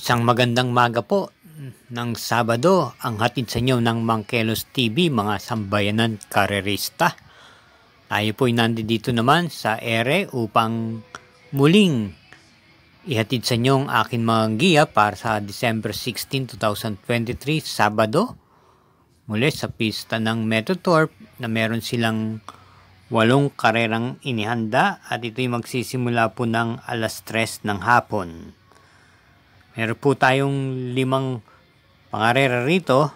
Isang magandang maga po ng Sabado ang hatid sa inyo ng Mangkelos TV, mga sambayanan karerista. Tayo po'y nandito naman sa ere upang muling ihatid sa inyo ang aking mga giya para sa December 16, 2023, Sabado. Muli sa pista ng Metotorp na meron silang 8 karerang inihanda at ito'y magsisimula po ng alas 3 ng hapon. Meron po tayong 5 pangarera rito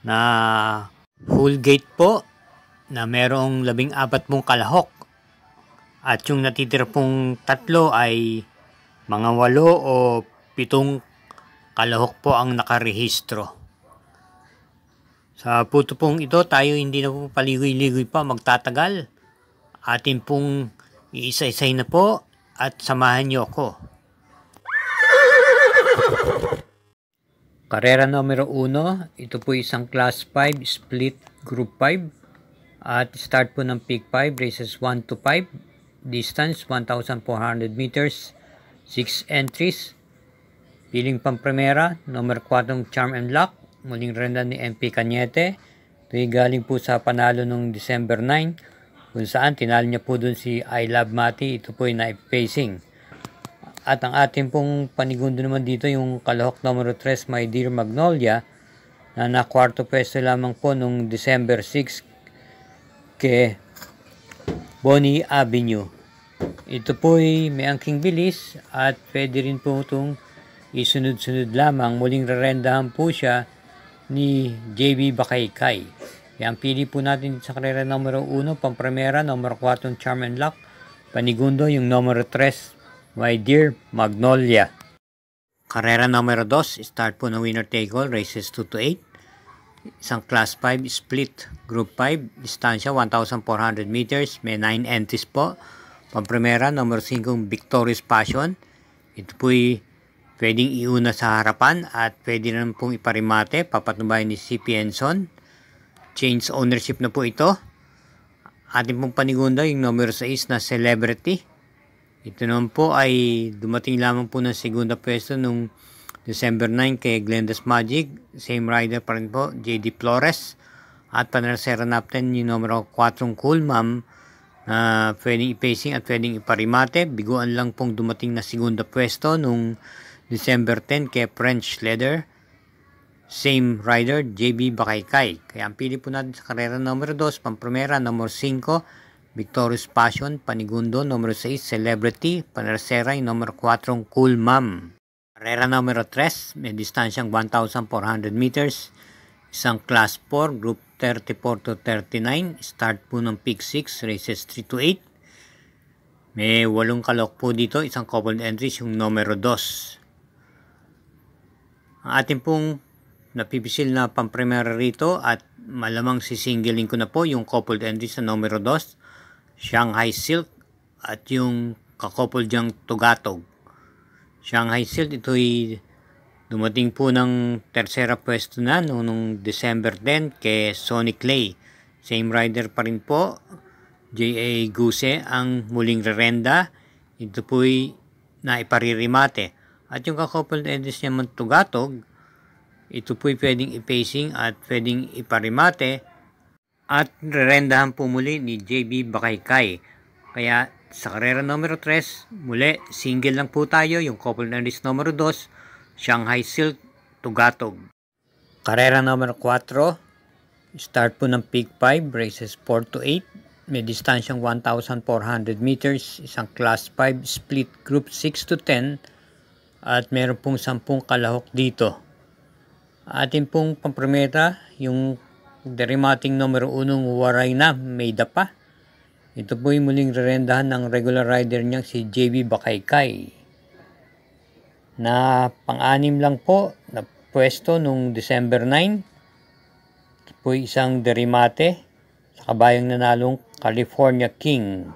na full gate po na merong 14 pong kalahok. At yung natitira pong 3 ay mga 8 o 7 kalahok po ang nakarehistro. Sa puto pong ito tayo hindi na po paligoy-ligoy pa magtatagal. Atin pong iisa-isay na po at samahan niyo ako. Karera numero 1, ito po isang class 5 split group 5 at start po ng peak 5, races 1 to 5, distance 1,400 meters, 6 entries. Piling pampremera, numero 4 Charm and Luck, muling renda ni MP Cañete. Ito'y galing po sa panalo noong December 9 kung saan tinalo niya po dun si I Love Mati. Ito po ay na-pacing. At ang ating pong panigundo naman dito yung kalahok numero 3, My Dear Magnolia, na nakwarto pwesto lamang po nung December 6 kay Bonnie Avenue. Ito po ay may angking bilis at pwede rin po itong isunod-sunod lamang. Muling rerendahan po siya ni JB Bakaykay. Ang pili po natin sa karera numero 1, pampremera, numero 4 Charm and Luck, panigundo yung numero 3, My Dear Magnolia. Karera numero 2, start po ng winner take all, races 2 to 8. Isang class 5 split group 5, distansya 1,400 meters, may 9 entries po. Pampremera, numero 5 Victorious Passion. Ito po'y pwedeng iuna sa harapan at pwede rin pong iparimate, papatubayan ni CP Enson. Change ownership na po ito. Ating pong panigunda yung numero 6 na Celebrity. Ito naman po ay dumating lamang po ng segunda pwesto nung December 9 kay Glenda's Magic. Same rider pa rin po, JD Flores. At panarasera natin yung numero 4 Cool Ma'am na pwedeng i-pacing at pwedeng iparimate. Biguan lang pong dumating na segunda pwesto nung December 10 kay French Leather. Same rider, JB Bakaykay. Kaya ang pili po natin sa karera numero 2, pampremera, numero 5, Victorious Passion, panigundo, numero 6, Celebrity, panarasera, numero 4, Cool Ma'am. Karera numero 3, may distansyang 1,400 meters, isang class 4, group 34 to 39, start po ng peak 6, races 3 to 8. May 8 kalok po dito, isang coupled entries, yung numero 2. Ang ating pong napipisil na pampremera rito at malamang sisingilin ko na po yung coupled entries sa numero 2, Shanghai Silk at yung kakopol diyang Tugatog. Shanghai Silk, ito'y dumating po ng tersera pwesto na noong December 10 kay Sonic Clay. Same rider pa rin po, J.A. Guse ang muling rerenda. Ito po'y naiparirimate. At yung kakopol entries naman Tugatog, ito po'y pwedeng i-pacing at pwedeng iparimate at rerendahan po muli ni JB Bakaykay. Kaya sa karera numero 3, muli single lang po tayo, yung couple entries numero 2, Shanghai Silk, Tugatog. Karera numero 4, start po ng peak 5, races 4 to 8, may distansyang 1,400 meters, isang class 5 split group 6 to 10 at meron pong 10 kalahok dito. Atin pong pampremeta, yung derimating numero 1 Waray na, may dapa. Ito po yung muling rerendahan ng regular rider niyang si JB Bakaykay. Na pang-anim lang po na pwesto nung December 9. Ito po isang derimate sa kabayang nanalong California King.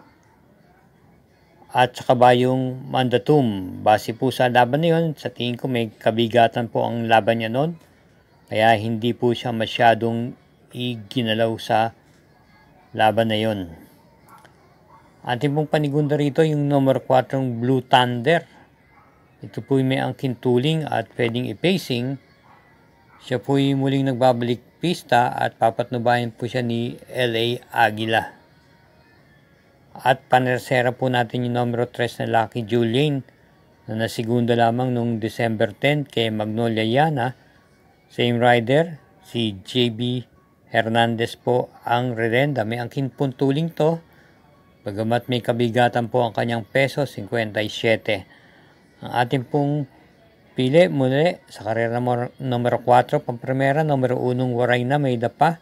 At sa kabayong Mandatum. Base po sa laban na yun, sa tingin ko may kabigatan po ang laban niya noon. Kaya hindi po siya masyadong iginalaw sa laban na yon. Ating pong panigunda rito yung number 4 Blue Thunder. Ito po may angkin tuling at pwedeng i-pacing. Siya po muling nagbabalik pista at papatnubayan po siya ni LA Aguila. At panersera po natin yung numero 3 na Lucky Julian na nasigunda lamang noong December 10 kay Magnolia Yana. Same rider, si JB Hernandez po ang rerenda. May angkin puntuling to. Bagamat may kabigatan po ang kanyang peso, 57. Ang ating pong pili muli sa karera numero 4, pampremera, numero 1 Waray na may dapa.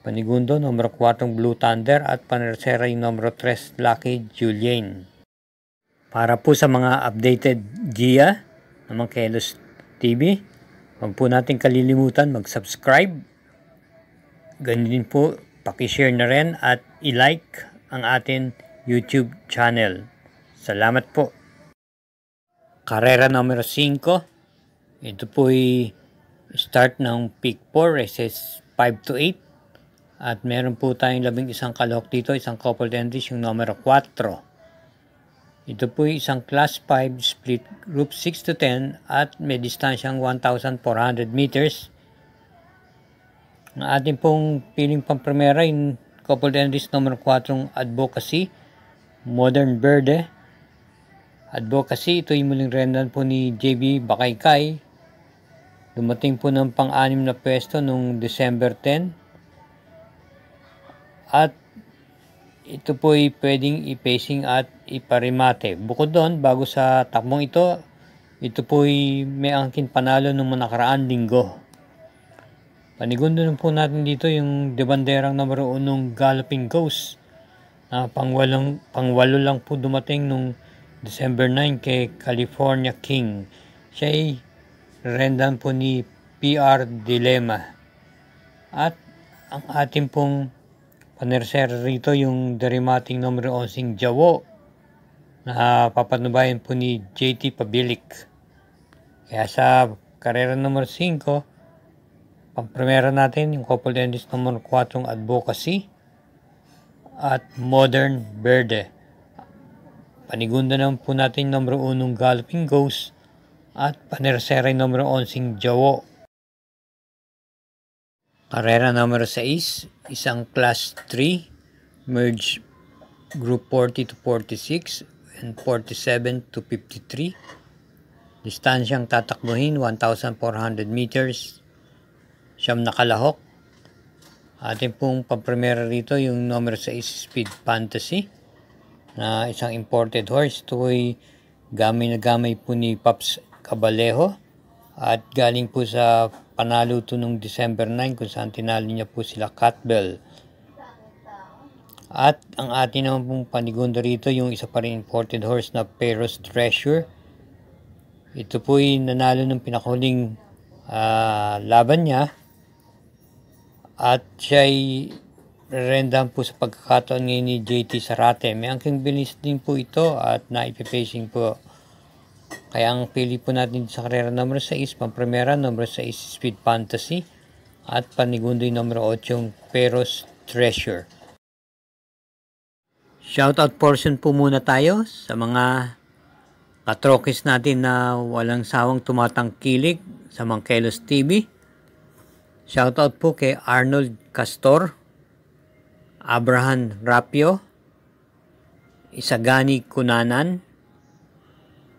Panigundo, numero 4 Blue Thunder at panersera yung numero 3 Lucky Julian. Para po sa mga updated GIA ng mga Kelos TV, huwag po natin kalilimutan mag-subscribe. Ganun din po, pakishare na rin at i-like ang ating YouTube channel. Salamat po. Karera numero 5. Ito po ay start ng Peak 4 races 5 to 8. At meron po tayong 11 kalahok dito, isang coupled entries yung numero 4. Ito po ay isang class 5 split group 6 to 10 at may distansyang 1,400 meters. Ang ating pong piling pampremera yung coupled entries numero 4 Advocacy, Modern Verde. Advocacy, ito yung muling rendan po ni JB Bakaykay. Dumating po ng pang-anim na pwesto noong December 10. At ito po ay pwedeng i-pacing at iparimate. Bukod doon, bago sa takbong ito po ay may angkin panalo nung nakaraang linggo. Panigundo po natin dito yung de banderang numero 1 Galloping Ghost na pangwalo lang po dumating nung December 9 kay California King. Siya ay rendan po ni PR Dilemma. At ang ating pong panersera rito yung derimating numero 11 Jawo na papatnubayan po ni JT Pabilik. Kaya sa karera numero 5, pampremera natin yung coupled entries numero 4 Advocacy at Modern Verde. Panigunda naman po natin numero 1 Galloping Ghost at panersera yung numero 11 Jawo. Karera numero 6, isang class 3, merge group 40 to 46 and 47 to 53. Distansyang tatakbuhin 1,400 meters. Siyam na kalahok. Ating pong pampremera rito yung numero 6 Speed Fantasy na isang imported horse. Ito ay gamay na gamay po ni Pops Cabalejo at galing po sa panalo to nung December 9 kung saan tinalo niya po sila Catbell. At ang atin naman pong panigundo rito yung isa pa rin imported horse na Peros Treasure. Ito po ay nanalo ng pinakuling laban niya at siya ay rendan po sa pagkakataon ngayon ni JT Sarate. May angking bilis din po ito at naipipacing po. Kaya ang pili po natin sa karera numero 6, pampremera, numero 6 Speed Fantasy at panigundo yung numero 8 Peros Treasure. Shoutout portion po muna tayo sa mga katrokis natin na walang sawang tumatangkilik sa mga Kelos TV. Shoutout po kay Arnold Castor, Abraham Rapio, Isagani Kunanan,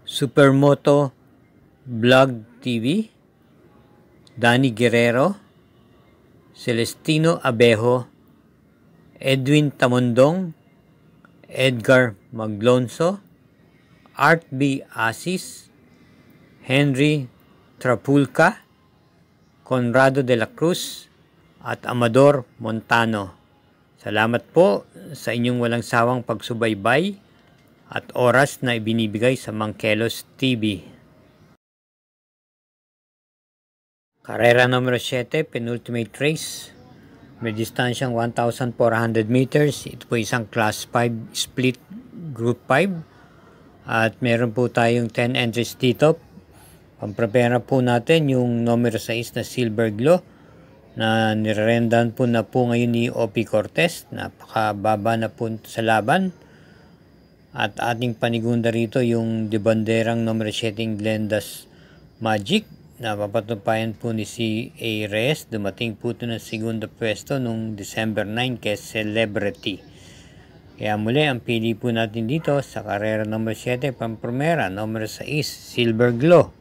Supermoto Vlog TV, Danny Guerrero, Celestino Abejo, Edwin Tamondong, Edgar Maglonso, Art B. Asis, Henry Trapulca, Conrado de la Cruz, at Amador Montano. Salamat po sa inyong walang sawang pagsubaybay at oras na ibinibigay sa Mang Kelos TV. Karera numero 7, penultimate race. May distansyang 1,400 meters. Ito po isang class 5 split group 5. At meron po tayong 10 entries dito. Pamprepera po natin yung numero 6 na Silver Glow na nirendan po na po ngayon ni O.P. Cortez. Napakababa na po sa laban. At ating panigunda rito yung de banderang numero 7 Glenda's Magic na papatupayan po ni C.A. Reyes. Dumating po ito ng segundo pwesto nung December 9 kay Celebrity. Kaya muli, ang pili po natin dito sa karera number 7, Pampromera, numero 6, Silver Glow.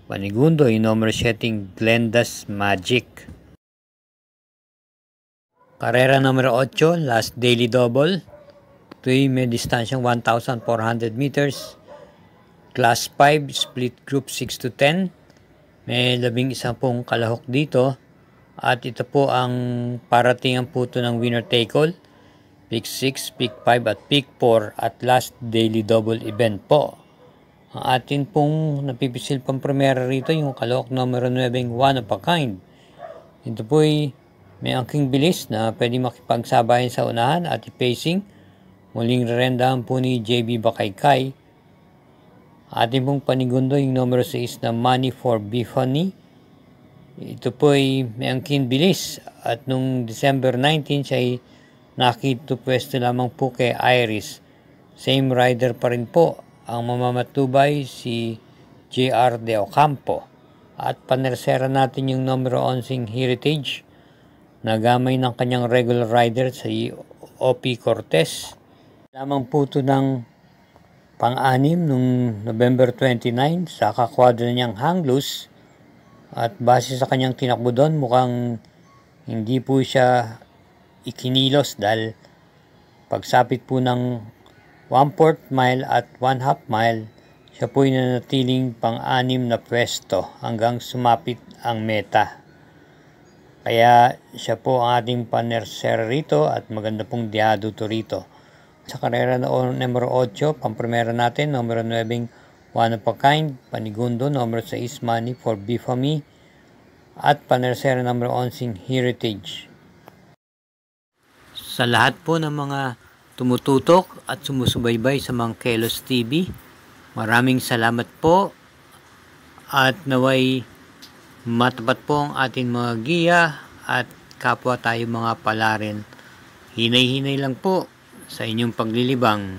Panigundo, yung numero 7, Glenda's Magic. Karera numero 8, Last Daily Double. Ito ay may distansyang 1,400 meters. Class 5, split group 6 to 10. May 11 pong kalahok dito. At ito po ang paratingan po ito ng winner take all. Pick 6, Pick 5 at Pick 4 at Last Daily Double event po. Ang atin pong napipisil pang primera rito yung kalahok numero 9, One of a Kind. Ito po ay may angking bilis na pwede makipagsabayan sa unahan at pacing. Muling rerendahan po ni JB Bakaykay. Atin pong panigundo yung numero 6 na Money for Bifani. Ito po ay may angking bilis at nung December 19 siya ay nakito pwesto lamang po kay Iris. Same rider pa rin po ang mamamatubay si JR De Ocampo. At panersera natin yung numero 11 Heritage na gamay ng kanyang regular rider si OP Cortez. Lamang po ito ng pang-anim nung November 29 sa kakwadro niyang hang loose. At base sa kanyang tinakbo doon, mukhang hindi po siya ikinilos dahil pagsapit po ng 1/4 mile at 1/2 mile, siya po ay nanatiling pang-anim na pwesto hanggang sumapit ang meta. Kaya siya po ang ating panersera rito at maganda pong diyado to rito. Sa karera na numero 8, pamprimera natin, numero 9, One of a Kind, panigundo, numero 6, Money for Bifami, at panersera numero 11, Heritage. Sa lahat po ng mga tumututok at sumusubaybay sa mga Kelos TV, maraming salamat po at naway matapat po ang ating mga giya at kapwa tayo mga palarin. Hinay-hinay lang po sa inyong paglilibang.